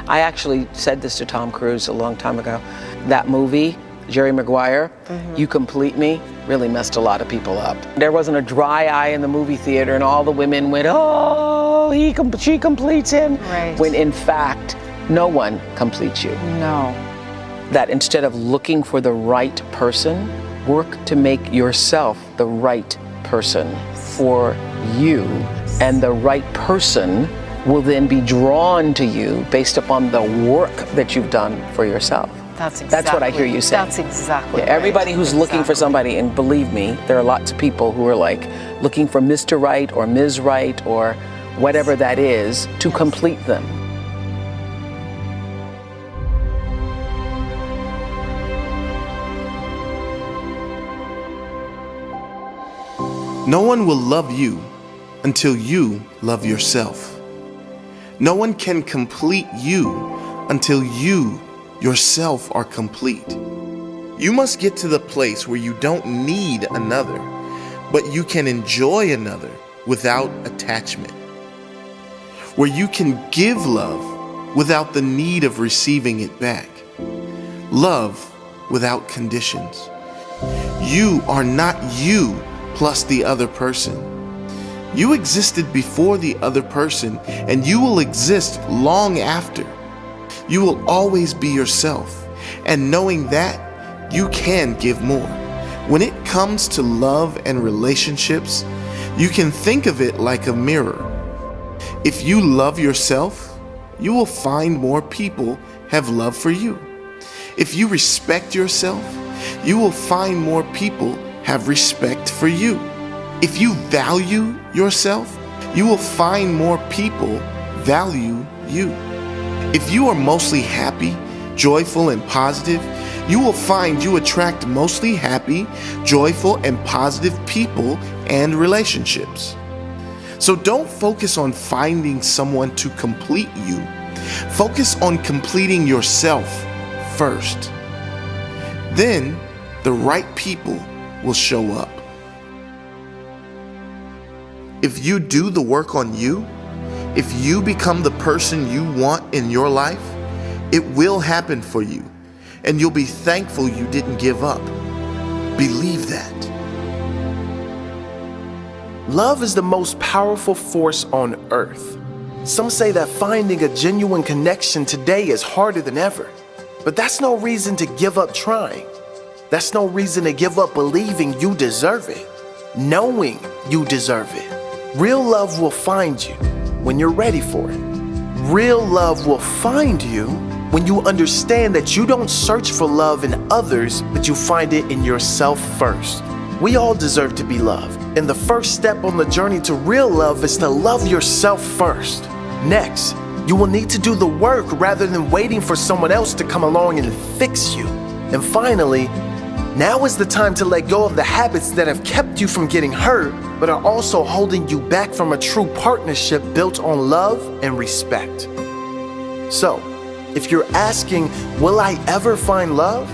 I actually said this to Tom Cruise a long time ago. That movie, Jerry Maguire, You Complete Me, really messed a lot of people up. There wasn't a dry eye in the movie theater and all the women went, oh, she completes him. Right. When in fact, no one completes you. No. That instead of looking for the right person, work to make yourself the right person for you, and the right person will then be drawn to you based upon the work that you've done for yourself. That's what I hear you saying. That's exactly right. Everybody who's looking for somebody, and believe me, there are lots of people who are like looking for Mr. Right or Ms. Right or whatever that is to complete them. No one will love you until you love yourself. No one can complete you until you yourself are complete. You must get to the place where you don't need another, but you can enjoy another without attachment. Where you can give love without the need of receiving it back. Love without conditions. You are not you plus the other person. You existed before the other person, and you will exist long after. You will always be yourself, and knowing that, you can give more. When it comes to love and relationships, you can think of it like a mirror. If you love yourself, you will find more people have love for you. If you respect yourself, you will find more people have respect for you. If you value yourself, you will find more people value you. If you are mostly happy, joyful, and positive, you will find you attract mostly happy, joyful, and positive people and relationships. So don't focus on finding someone to complete you. Focus on completing yourself first. Then the right people will show up. If you do the work on you, if you become the person you want in your life, it will happen for you, and you'll be thankful you didn't give up. Believe that. Love is the most powerful force on earth. Some say that finding a genuine connection today is harder than ever, but that's no reason to give up trying. That's no reason to give up believing you deserve it, knowing you deserve it. Real love will find you when you're ready for it. Real love will find you when you understand that you don't search for love in others, but you find it in yourself first. We all deserve to be loved, and the first step on the journey to real love is to love yourself first. Next, you will need to do the work rather than waiting for someone else to come along and fix you. And finally, now is the time to let go of the habits that have kept you from getting hurt, but are also holding you back from a true partnership built on love and respect. So, if you're asking, will I ever find love?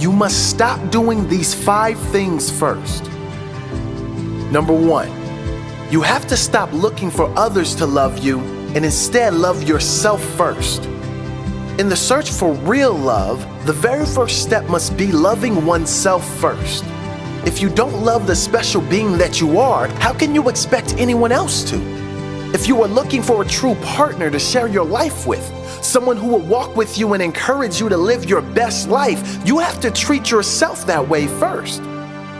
You must stop doing these 5 things first. Number 1, you have to stop looking for others to love you and instead love yourself first. In the search for real love, the very first step must be loving oneself first. If you don't love the special being that you are, how can you expect anyone else to? If you are looking for a true partner to share your life with, someone who will walk with you and encourage you to live your best life, you have to treat yourself that way first.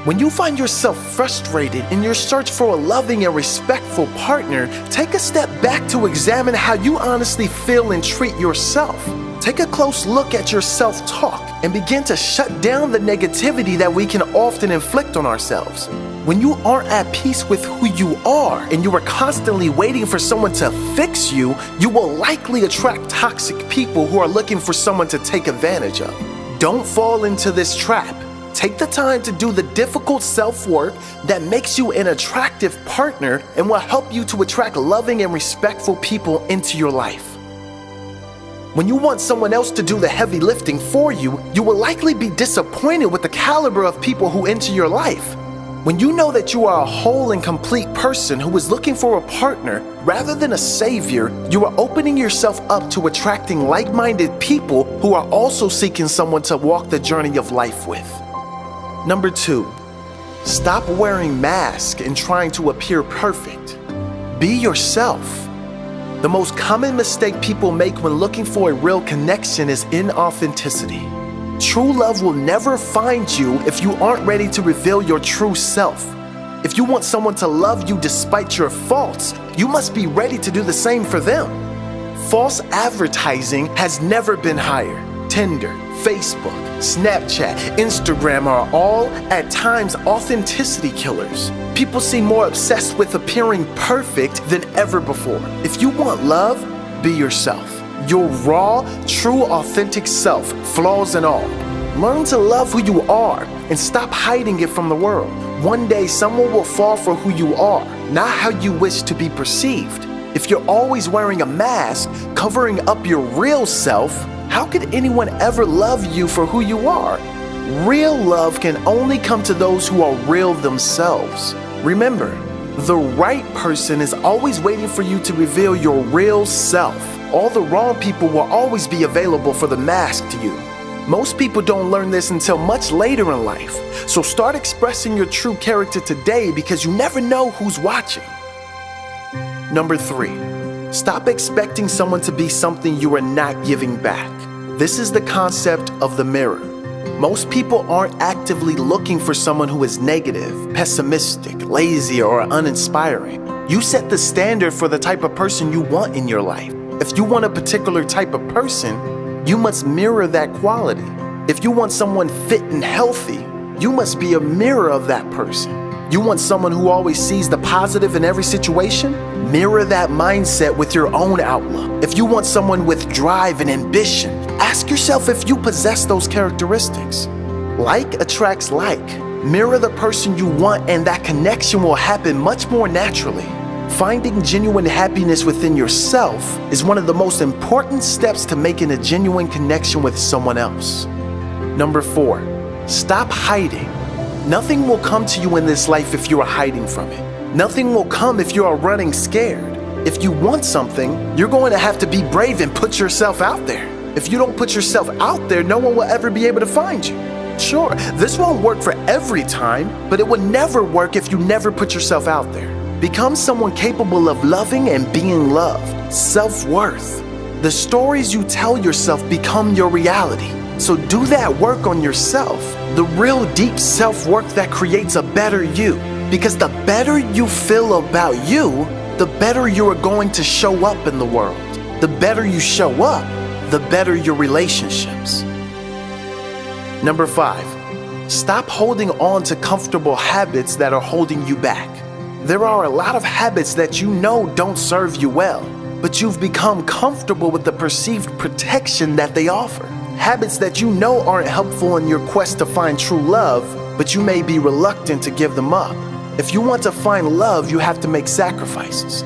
When you find yourself frustrated in your search for a loving and respectful partner, take a step back to examine how you honestly feel and treat yourself. Take a close look at your self-talk and begin to shut down the negativity that we can often inflict on ourselves. When you aren't at peace with who you are and you are constantly waiting for someone to fix you, you will likely attract toxic people who are looking for someone to take advantage of. Don't fall into this trap. Take the time to do the difficult self-work that makes you an attractive partner and will help you to attract loving and respectful people into your life. When you want someone else to do the heavy lifting for you, you will likely be disappointed with the caliber of people who enter your life. When you know that you are a whole and complete person who is looking for a partner rather than a savior, you are opening yourself up to attracting like-minded people who are also seeking someone to walk the journey of life with. Number 2, stop wearing masks and trying to appear perfect. Be yourself. The most common mistake people make when looking for a real connection is inauthenticity. True love will never find you if you aren't ready to reveal your true self. If you want someone to love you despite your faults, you must be ready to do the same for them. False advertising has never been higher. Tinder, Facebook, Snapchat, Instagram are all, at times, authenticity killers. People seem more obsessed with appearing perfect than ever before. If you want love, be yourself. Your raw, true, authentic self, flaws and all. Learn to love who you are and stop hiding it from the world. One day, someone will fall for who you are, not how you wish to be perceived. If you're always wearing a mask, covering up your real self, how could anyone ever love you for who you are? Real love can only come to those who are real themselves. Remember, the right person is always waiting for you to reveal your real self. All the wrong people will always be available for the mask to you. Most people don't learn this until much later in life. So start expressing your true character today because you never know who's watching. Number 3, stop expecting someone to be something you are not giving back. This is the concept of the mirror. Most people aren't actively looking for someone who is negative, pessimistic, lazy, or uninspiring. You set the standard for the type of person you want in your life. If you want a particular type of person, you must mirror that quality. If you want someone fit and healthy, you must be a mirror of that person. You want someone who always sees the positive in every situation? Mirror that mindset with your own outlook. If you want someone with drive and ambition, ask yourself if you possess those characteristics. Like attracts like. Mirror the person you want and that connection will happen much more naturally. Finding genuine happiness within yourself is one of the most important steps to making a genuine connection with someone else. Number 4, stop hiding. Nothing will come to you in this life if you are hiding from it. Nothing will come if you are running scared. If you want something, you're going to have to be brave and put yourself out there. If you don't put yourself out there, no one will ever be able to find you. Sure, this won't work for every time, but it will never work if you never put yourself out there. Become someone capable of loving and being loved. Self-worth. The stories you tell yourself become your reality. So do that work on yourself. The real deep self-work that creates a better you. Because the better you feel about you, the better you are going to show up in the world. The better you show up, the better your relationships. Number 5, stop holding on to comfortable habits that are holding you back. There are a lot of habits that you know don't serve you well, but you've become comfortable with the perceived protection that they offer. Habits that you know aren't helpful in your quest to find true love, but you may be reluctant to give them up. If you want to find love, you have to make sacrifices.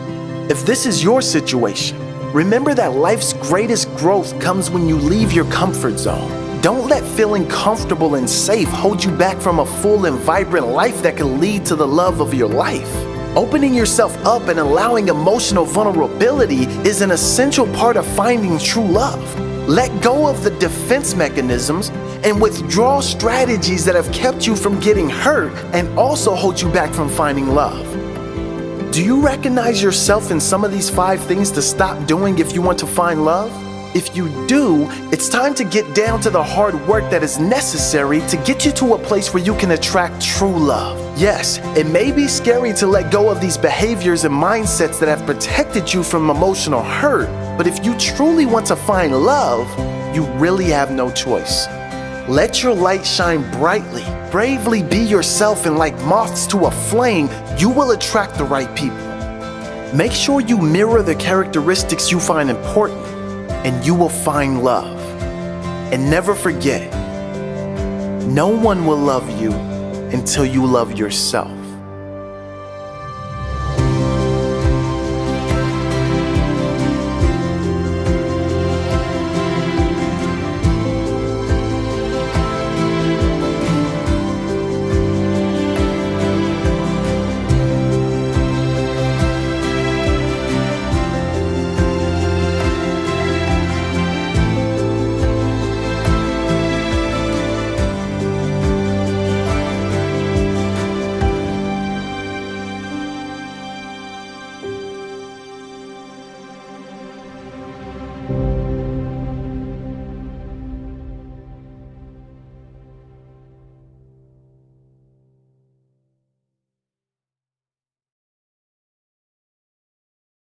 If this is your situation, remember that life's greatest growth comes when you leave your comfort zone. Don't let feeling comfortable and safe hold you back from a full and vibrant life that can lead to the love of your life. Opening yourself up and allowing emotional vulnerability is an essential part of finding true love. Let go of the defense mechanisms and withdraw strategies that have kept you from getting hurt and also hold you back from finding love. Do you recognize yourself in some of these 5 things to stop doing if you want to find love? If you do, it's time to get down to the hard work that is necessary to get you to a place where you can attract true love. Yes, it may be scary to let go of these behaviors and mindsets that have protected you from emotional hurt, but if you truly want to find love, you really have no choice. Let your light shine brightly. Bravely be yourself, and like moths to a flame, you will attract the right people. Make sure you mirror the characteristics you find important, and you will find love. And never forget, no one will love you until you love yourself.